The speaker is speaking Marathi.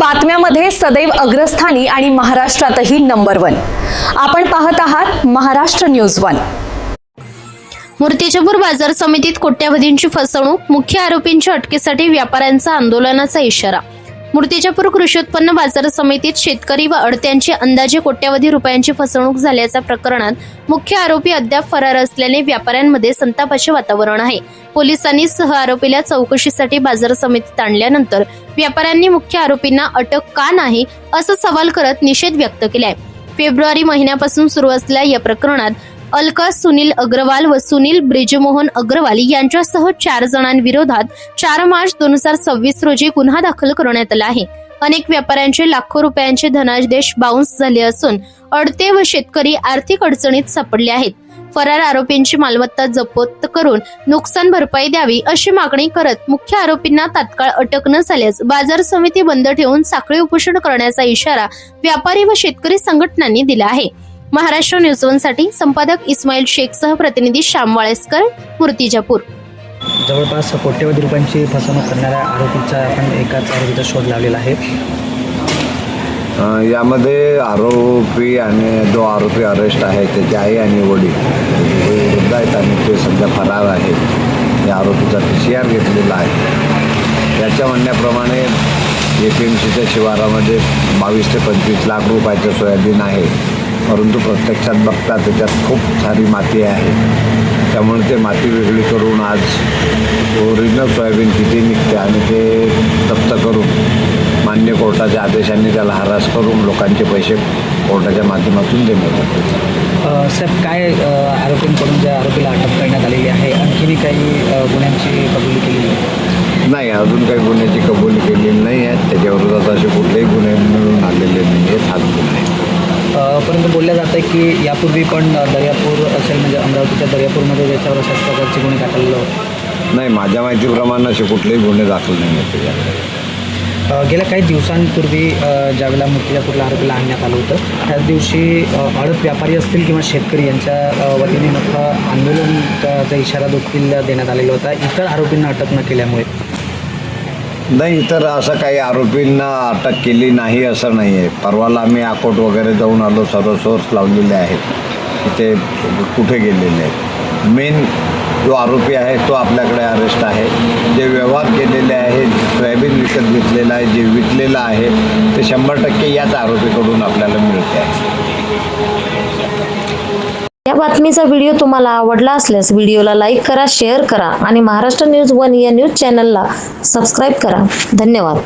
बातम्यामध्ये सदैव अग्रस्थानी आणि महाराष्ट्रातही नंबर 1। आपण पाहत आहात महाराष्ट्र न्यूज 1। मूर्तिजापूर बाजार समितीत कोट्यावधींची फसवणूक, मुख्य आरोपींच्या अटकेसाठी व्यापाऱ्यांचा आंदोलनाचा इशारा। मूर्तिजापूर कृषी उत्पन्न बाजार समितीत शेतकरी व अडत्यांची अंदाजे कोट्यावधी रुपयांची फसवणूक झाल्याच्या प्रकरणात मुख्य आरोपी अद्याप फरार असल्याने व्यापाऱ्यांमध्ये संतापाचे वातावरण आहे। पोलिसांनी सह आरोपीला चौकशीसाठी बाजार समितीत आणल्यानंतर व्यापाऱ्यांनी मुख्य आरोपींना अटक का नाही असा सवाल करत निषेध व्यक्त केलाय। फेब्रुवारी महिन्यापासून सुरू असलेल्या या प्रकरणात अलका सुनील अग्रवाल व सुनील ब्रिजमोहन अग्रवाल यांच्यासह 4 जणांविरोधात 4 मार्च 2026 रोजी गुन्हा दाखल करण्यात आला आहे। अनेक व्यापाऱ्यांचे लाखो रुपयांचे धनादेश बाउन्स झाले असून अडते व शेतकरी आर्थिक अडचणीत सापडले आहेत। फरार आरोपींची मालमत्ता जप्त करून नुकसान भरपाई द्यावी अशी मागणी करत मुख्य आरोपींना तात्काळ अटक न झाल्यास बाजार समिती बंद ठेवून साखळी उपोषण करण्याचा इशारा व्यापारी व शेतकरी संघटनांनी दिला आहे। महाराष्ट्र न्यूज 1 साठी संपादक इस्माईल शेख सह प्रतिनिधी श्याम वाळेसकर, मूर्तिजापूर। जवळपास कोट्यवधी रुपयांची फसवणूक करणाऱ्या आरोपीचा आपण एकाच आरोपीचा शोध लावलेला आहे। यामध्ये आरोपी आणि 2 आरोपी अरेस्ट आहेत, त्याची आई आणि वडील वृद्ध आहेत आणि ते सध्या फरार आहेत। या आरोपीचा PCR घेतलेला आहे। याच्या म्हणण्याप्रमाणे APMCच्या शिवारामध्ये 22 ते 25 लाख रुपयाचं सोयाबीन आहे, परंतु प्रत्यक्षात बघता त्याच्यात खूप सारी माती आहे। त्यामुळे ते माती वेगळी करून आज ओरिजिनल सोयाबीन किती निघते आणि ते जप्त करून मान्य कोर्टाच्या आदेशांनी त्याला हरास करून लोकांचे पैसे कोर्टाच्या माध्यमातून देण्यात येतात। साहेब, काय आरोपींकडून ज्या आरोपीला अटक करण्यात आलेली आहे, आणखीन काही गुन्ह्यांची कबुली केलेली आहे? नाही, अजून काही गुन्ह्याची कबुली केलेली नाही आहे। त्याच्याविरोधात असे कुठलेही गुन्हे मिळून आलेले नाही आहेत। हाच गुन्हा आहे। परंतु बोललं जातं आहे की यापूर्वी पण दर्यापूर असेल, म्हणजे अमरावतीच्या दर्यापूरमध्ये त्याच्यावर अशाच प्रकारचे गुन्हे दाखल होते? नाही, माझ्या माहितीप्रमाणे असे कुठलेही गुन्हे दाखल नाही आहेत त्याच्याकडे। गेल्या काही दिवसांपूर्वी ज्यावेळेला मूर्तिजापूरला आरोपीला आणण्यात आलं होतं, त्याच दिवशी आडत व्यापारी असतील किंवा शेतकरी यांच्या वतीने मोठं आंदोलनाचा इशारा देखील देण्यात आलेला होता, इतर आरोपींना अटक न केल्यामुळे। नाही, इतर असं काही आरोपींना अटक केली नाही असं नाही आहे। परवाला आम्ही अकोट वगैरे जाऊन आलो, सर्व सोर्स लावलेले आहेत की ते कुठे गेलेले आहेत। मेन जो आरोपी आहे तो आपल्याकडे अरेस्ट आहे। जे व्यवहार केलेले आहे, सोयाबीन विकत घेतलेलं आहे, जे विकलेलं आहे ते 100% याच आरोपीकडून आपल्याला मिळते आहे। या बातमीचा व्हिडिओ तुम्हाला आवडला असल्यास व्हिडिओला लाईक करा, शेअर करा आणि महाराष्ट्र न्यूज 1 या न्यूज चॅनलला सबस्क्राईब करा। धन्यवाद।